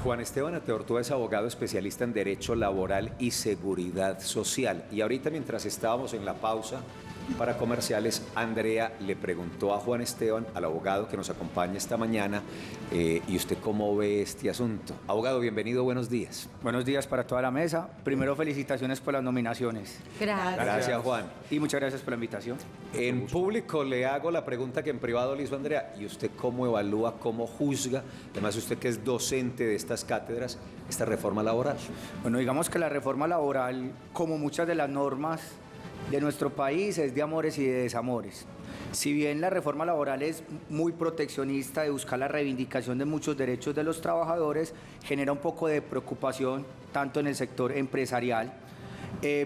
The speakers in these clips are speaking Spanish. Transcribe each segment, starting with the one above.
Juan Esteban Ateortúa es abogado especialista en Derecho Laboral y Seguridad Social. Y ahorita, mientras estábamos en la pausa para comerciales, Andrea le preguntó a Juan Esteban, al abogado que nos acompaña esta mañana, ¿y usted cómo ve este asunto? Abogado, bienvenido, buenos días. Buenos días para toda la mesa. Primero, felicitaciones por las nominaciones. Gracias. Gracias, Juan. Y muchas gracias por la invitación. En público le hago la pregunta que en privado le hizo Andrea. ¿Y usted cómo evalúa, cómo juzga, además usted que es docente de estas cátedras, esta reforma laboral? Bueno, digamos que la reforma laboral, como muchas de las normas de nuestro país, es de amores y de desamores. Si bien la reforma laboral es muy proteccionista de buscar la reivindicación de muchos derechos de los trabajadores, genera un poco de preocupación tanto en el sector empresarial,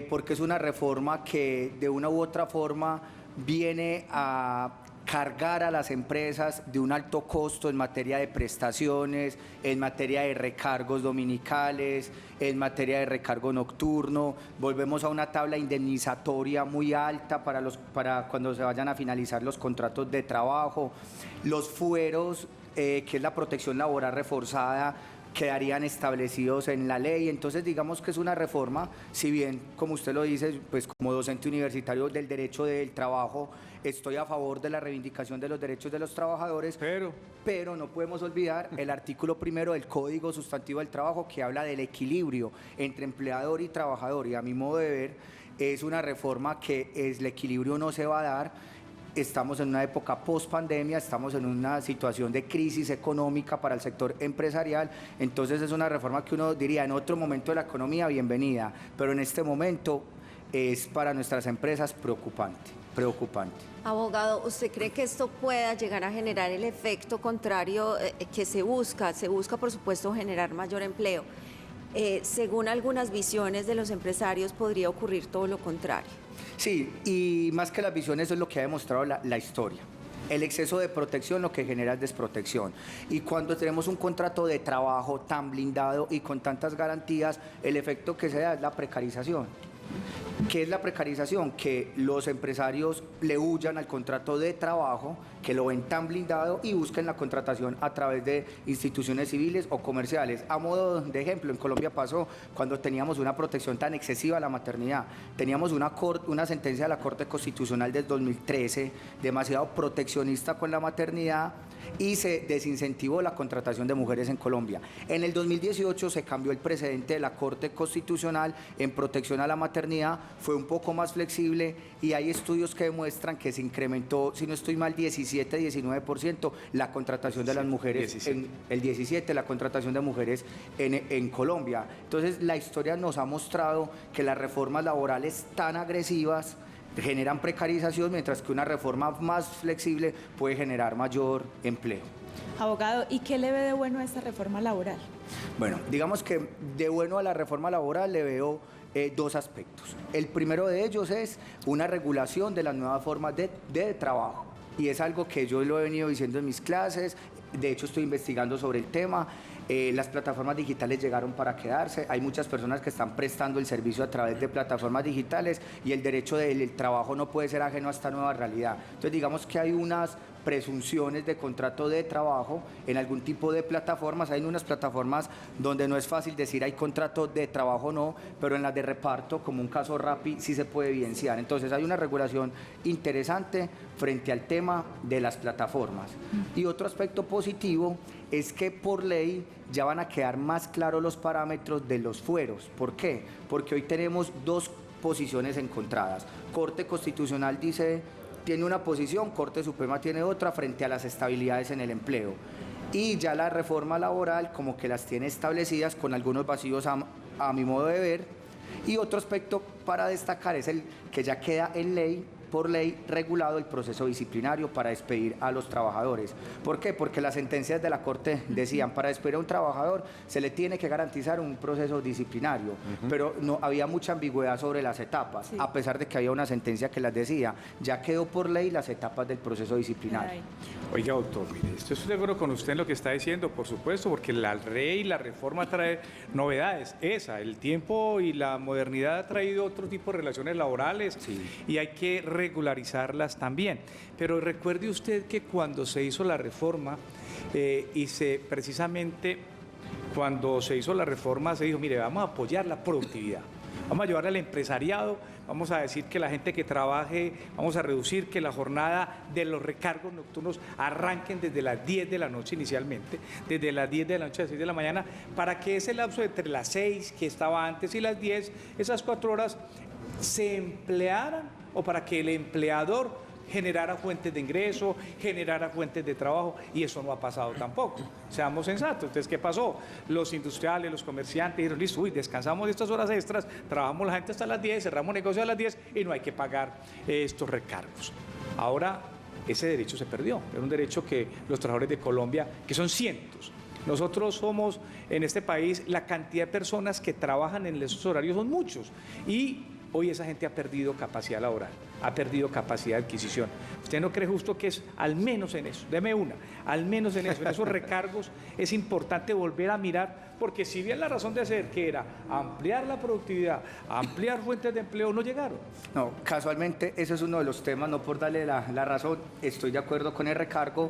porque es una reforma que de una u otra forma viene a cargar a las empresas de un alto costo en materia de prestaciones, en materia de recargos dominicales, en materia de recargo nocturno. Volvemos a una tabla indemnizatoria muy alta para cuando se vayan a finalizar los contratos de trabajo. Los fueros, que es la protección laboral reforzada, quedarían establecidos en la ley. Entonces digamos que es una reforma, si bien como usted lo dice, pues como docente universitario del derecho del trabajo estoy a favor de la reivindicación de los derechos de los trabajadores, pero no podemos olvidar el artículo primero del Código Sustantivo del Trabajo, que habla del equilibrio entre empleador y trabajador, y a mi modo de ver es una reforma que el equilibrio no se va a dar. Estamos en una época post-pandemia, estamos en una situación de crisis económica para el sector empresarial, entonces es una reforma que uno diría en otro momento de la economía bienvenida, pero en este momento es para nuestras empresas preocupante. Abogado, ¿usted cree que esto pueda llegar a generar el efecto contrario que se busca? Se busca, por supuesto, generar mayor empleo. Según algunas visiones de los empresarios, podría ocurrir todo lo contrario. Sí, y más que las visiones es lo que ha demostrado la historia. El exceso de protección lo que genera es desprotección. Y cuando tenemos un contrato de trabajo tan blindado y con tantas garantías, el efecto que se da es la precarización. ¿Qué es la precarización? Que los empresarios le huyan al contrato de trabajo, que lo ven tan blindado y busquen la contratación a través de instituciones civiles o comerciales. A modo de ejemplo, en Colombia pasó cuando teníamos una protección tan excesiva a la maternidad. Teníamos una sentencia de la Corte Constitucional del 2013 demasiado proteccionista con la maternidad y se desincentivó la contratación de mujeres en Colombia. En el 2018 se cambió el precedente de la Corte Constitucional en protección a la maternidad, fue un poco más flexible y hay estudios que demuestran que se incrementó, si no estoy mal, 17-19% la contratación de las mujeres, la contratación de mujeres en Colombia. Entonces la historia nos ha mostrado que las reformas laborales tan agresivas generan precarización, mientras que una reforma más flexible puede generar mayor empleo. Abogado, ¿y qué le ve de bueno a esta reforma laboral? Bueno, digamos que de bueno a la reforma laboral le veo dos aspectos. El primero de ellos es una regulación de las nuevas formas de trabajo, y es algo que yo lo he venido diciendo en mis clases. De hecho estoy investigando sobre el tema. Las plataformas digitales llegaron para quedarse, hay muchas personas que están prestando el servicio a través de plataformas digitales y el derecho del trabajo no puede ser ajeno a esta nueva realidad. Entonces digamos que hay unas presunciones de contrato de trabajo en algún tipo de plataformas. Hay unas plataformas donde no es fácil decir hay contrato de trabajo o no, pero en las de reparto, como un caso Rappi, sí se puede evidenciar. Entonces hay una regulación interesante frente al tema de las plataformas. Y otro aspecto positivo es que por ley ya van a quedar más claros los parámetros de los fueros. ¿Por qué? Porque hoy tenemos dos posiciones encontradas. Corte Constitucional tiene una posición, Corte Suprema tiene otra frente a las estabilidades en el empleo. Y ya la reforma laboral como que las tiene establecidas con algunos vacíos a mi modo de ver. Y otro aspecto para destacar es el que ya queda en ley, por ley, regulado el proceso disciplinario para despedir a los trabajadores. ¿Por qué? Porque las sentencias de la Corte decían, para despedir a un trabajador se le tiene que garantizar un proceso disciplinario, pero no había mucha ambigüedad sobre las etapas, a pesar de que había una sentencia que las decía. Ya quedó por ley las etapas del proceso disciplinario. Oiga, doctor, mire, estoy de acuerdo con usted en lo que está diciendo, por supuesto, porque la ley, la reforma trae novedades. El tiempo y la modernidad ha traído otro tipo de relaciones laborales, y hay que regularizarlas también. Pero recuerde usted que cuando se hizo la reforma precisamente cuando se hizo la reforma se dijo, mire, vamos a apoyar la productividad, vamos a ayudar al empresariado, vamos a decir que la gente que trabaje, vamos a reducir que la jornada de los recargos nocturnos arranquen desde las 10 de la noche inicialmente, desde las 10 de la noche a las 6 de la mañana, para que ese lapso entre las 6 que estaba antes y las 10, esas 4 horas se emplearan o para que el empleador generara fuentes de ingreso, generara fuentes de trabajo, y eso no ha pasado tampoco. Seamos sensatos. Entonces, ¿qué pasó? Los industriales, los comerciantes dijeron, listo, uy, descansamos de estas horas extras, trabajamos la gente hasta las 10, cerramos negocios a las 10 y no hay que pagar estos recargos. Ahora, ese derecho se perdió. Era un derecho que los trabajadores de Colombia, que son cientos, nosotros somos en este país, la cantidad de personas que trabajan en esos horarios son muchos, y hoy esa gente ha perdido capacidad laboral, ha perdido capacidad de adquisición. ¿Usted no cree justo que es al menos en eso? Deme una, al menos en eso, en esos recargos es importante volver a mirar, porque si bien la razón de ser que era ampliar la productividad, ampliar fuentes de empleo, no llegaron. No, casualmente ese es uno de los temas, no por darle la razón, estoy de acuerdo con el recargo.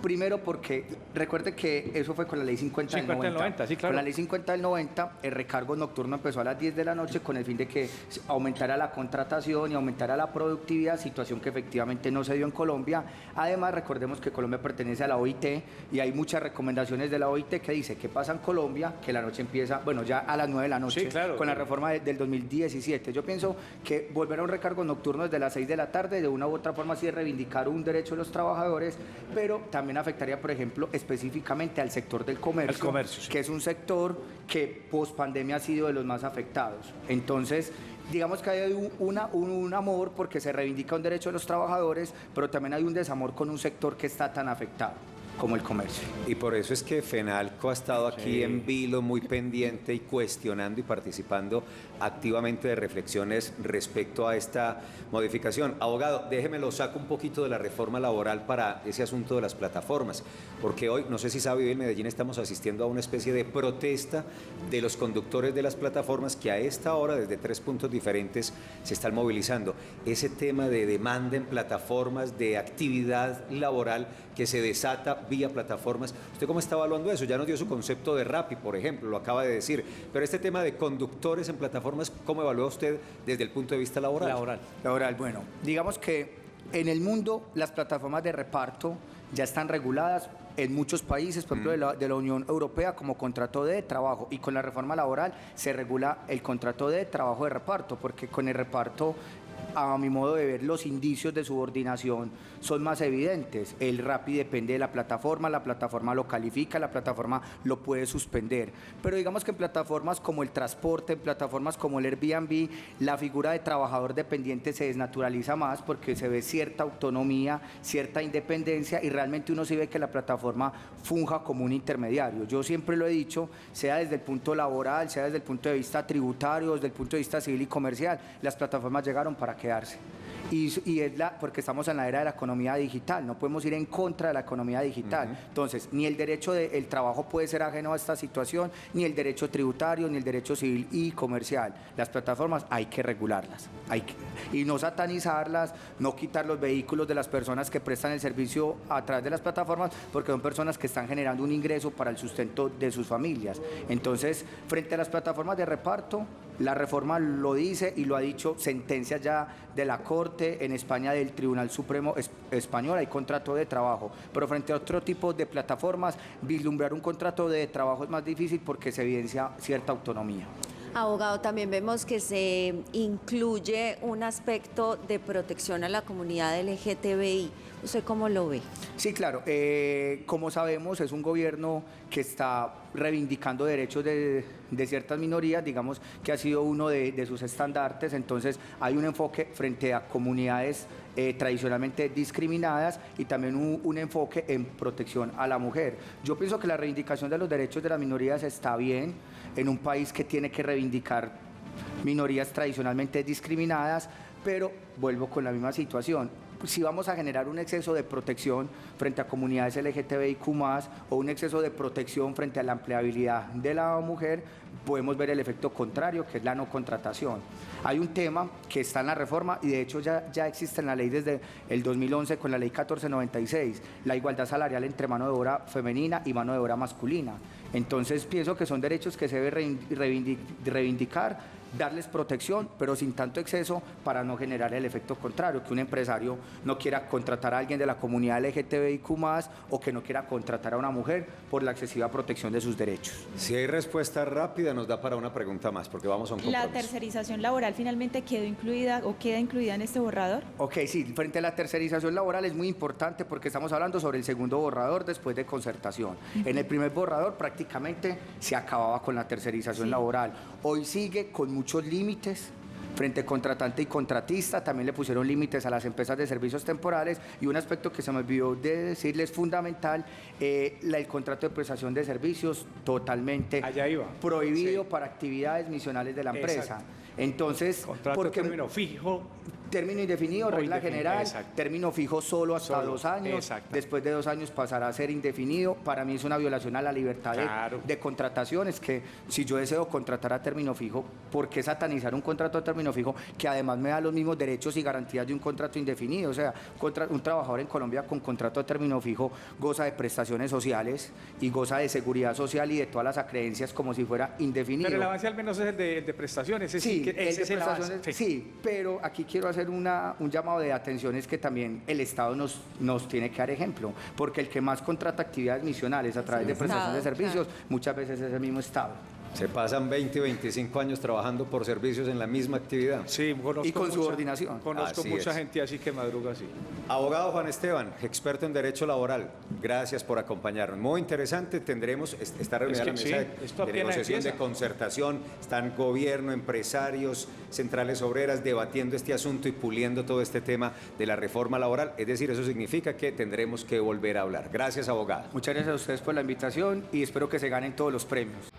Primero porque recuerde que eso fue con la ley 50 del 90. Sí, claro. Con la ley 50 del 90, el recargo nocturno empezó a las 10 de la noche con el fin de que aumentara la contratación y aumentara la productividad, situación que efectivamente no se dio en Colombia. Además, recordemos que Colombia pertenece a la OIT y hay muchas recomendaciones de la OIT que dice qué pasa en Colombia, que la noche empieza, bueno, ya a las 9 de la noche, sí, claro, con la reforma del 2017. Yo pienso que volver a un recargo nocturno desde las 6 de la tarde, de una u otra forma, sí es reivindicar un derecho de los trabajadores, pero también afectaría, por ejemplo, específicamente al sector del comercio, sí, que es un sector que post pandemia ha sido de los más afectados. Entonces, digamos que hay un amor porque se reivindica un derecho de los trabajadores, pero también hay un desamor con un sector que está tan afectado como el comercio. Y por eso es que FENALCO ha estado aquí Sí. en vilo, muy pendiente y cuestionando y participando activamente de reflexiones respecto a esta modificación. Abogado, déjemelo, saco un poquito de la reforma laboral para ese asunto de las plataformas, porque hoy, no sé si sabe, hoy en Medellín estamos asistiendo a una especie de protesta de los conductores de las plataformas que a esta hora, desde 3 puntos diferentes, se están movilizando. Ese tema de demanda en plataformas, de actividad laboral que se desata vía plataformas. ¿Usted cómo está evaluando eso? Ya nos dio su concepto de Rappi, por ejemplo, lo acaba de decir, pero este tema de conductores en plataformas, ¿cómo evalúa usted desde el punto de vista laboral? Laboral, bueno, digamos que en el mundo las plataformas de reparto ya están reguladas en muchos países, por ejemplo, de la Unión Europea, como contrato de trabajo, y con la reforma laboral se regula el contrato de trabajo de reparto, porque con el reparto, a mi modo de ver, los indicios de subordinación son más evidentes. El Rappi depende de la plataforma lo califica, la plataforma lo puede suspender. Pero digamos que en plataformas como el transporte, en plataformas como el Airbnb, la figura de trabajador dependiente se desnaturaliza más porque se ve cierta autonomía, cierta independencia, y realmente uno sí ve que la plataforma funja como un intermediario. Yo siempre lo he dicho, sea desde el punto laboral, sea desde el punto de vista tributario, desde el punto de vista civil y comercial, las plataformas llegaron para quedarse. Y es porque estamos en la era de la economía digital, no podemos ir en contra de la economía digital. Entonces, ni el derecho del trabajo puede ser ajeno a esta situación, ni el derecho tributario, ni el derecho civil y comercial. Las plataformas hay que regularlas, y no satanizarlas, no quitar los vehículos de las personas que prestan el servicio a través de las plataformas, porque son personas que están generando un ingreso para el sustento de sus familias. Entonces, frente a las plataformas de reparto, la reforma lo dice y lo ha dicho sentencias ya de la Corte, en España del Tribunal Supremo Español, hay contrato de trabajo, pero frente a otro tipo de plataformas, vislumbrar un contrato de trabajo es más difícil porque se evidencia cierta autonomía. Abogado, también vemos que se incluye un aspecto de protección a la comunidad LGTBI. ¿Usted cómo lo ve? Sí, claro. Como sabemos, es un gobierno que está reivindicando derechos de ciertas minorías, digamos que ha sido uno de sus estandartes. Entonces, hay un enfoque frente a comunidades tradicionalmente discriminadas y también un enfoque en protección a la mujer. Yo pienso que la reivindicación de los derechos de las minorías está bien en un país que tiene que reivindicar minorías tradicionalmente discriminadas, pero vuelvo con la misma situación. Si vamos a generar un exceso de protección frente a comunidades LGTBIQ+, o un exceso de protección frente a la empleabilidad de la mujer, podemos ver el efecto contrario, que es la no contratación. Hay un tema que está en la reforma y de hecho ya existe en la ley desde el 2011 con la ley 1496, la igualdad salarial entre mano de obra femenina y mano de obra masculina. Entonces pienso que son derechos que se debe reivindicar, darles protección, pero sin tanto exceso para no generar el efecto contrario, que un empresario no quiera contratar a alguien de la comunidad LGTBIQ+, o que no quiera contratar a una mujer por la excesiva protección de sus derechos. Si hay respuesta rápida, nos da para una pregunta más, porque vamos a un compromiso. ¿La tercerización laboral finalmente quedó incluida o queda incluida en este borrador? Ok, sí, frente a la tercerización laboral es muy importante porque estamos hablando sobre el segundo borrador después de concertación. En el primer borrador prácticamente se acababa con la tercerización laboral. Hoy sigue con muchos límites frente contratante y contratista, también le pusieron límites a las empresas de servicios temporales, y un aspecto que se me olvidó de decirles fundamental, el contrato de prestación de servicios totalmente Allá iba. prohibido Sí. para actividades misionales de la empresa. Exacto. Entonces, Contrato de término fijo. término indefinido, O regla indefinido, general, exacto. término fijo solo hasta Solo, 2 años, exacto. después de 2 años pasará a ser indefinido. Para mí es una violación a la libertad Claro. de contrataciones, que si yo deseo contratar a término fijo, ¿por qué satanizar un contrato a término fijo que además me da los mismos derechos y garantías de un contrato indefinido? O sea, un trabajador en Colombia con contrato a término fijo goza de prestaciones sociales y goza de seguridad social y de todas las acreencias como si fuera indefinido. Pero el avance al menos es el de prestaciones. Es Sí, decir, que el ese de es el avance. prestaciones, sí, pero aquí quiero hacer un llamado de atención, es que también el Estado nos tiene que dar ejemplo, porque el que más contrata actividades misionales a través de prestación de Estado, servicios, muchas veces es el mismo Estado. Se pasan 20 y 25 años trabajando por servicios en la misma actividad. Sí, conozco Y con mucha- subordinación. Conozco Así mucha es. gente así que madruga así. Abogado Juan Esteban, experto en Derecho Laboral, gracias por acompañarnos. Muy interesante, tendremos, está reunida Es que la mesa sí, de esto apenas negociación, empieza. de concertación, están gobierno, empresarios, centrales obreras debatiendo este asunto y puliendo todo este tema de la reforma laboral. Es decir, eso significa que tendremos que volver a hablar. Gracias, abogado. Muchas gracias a ustedes por la invitación y espero que se ganen todos los premios.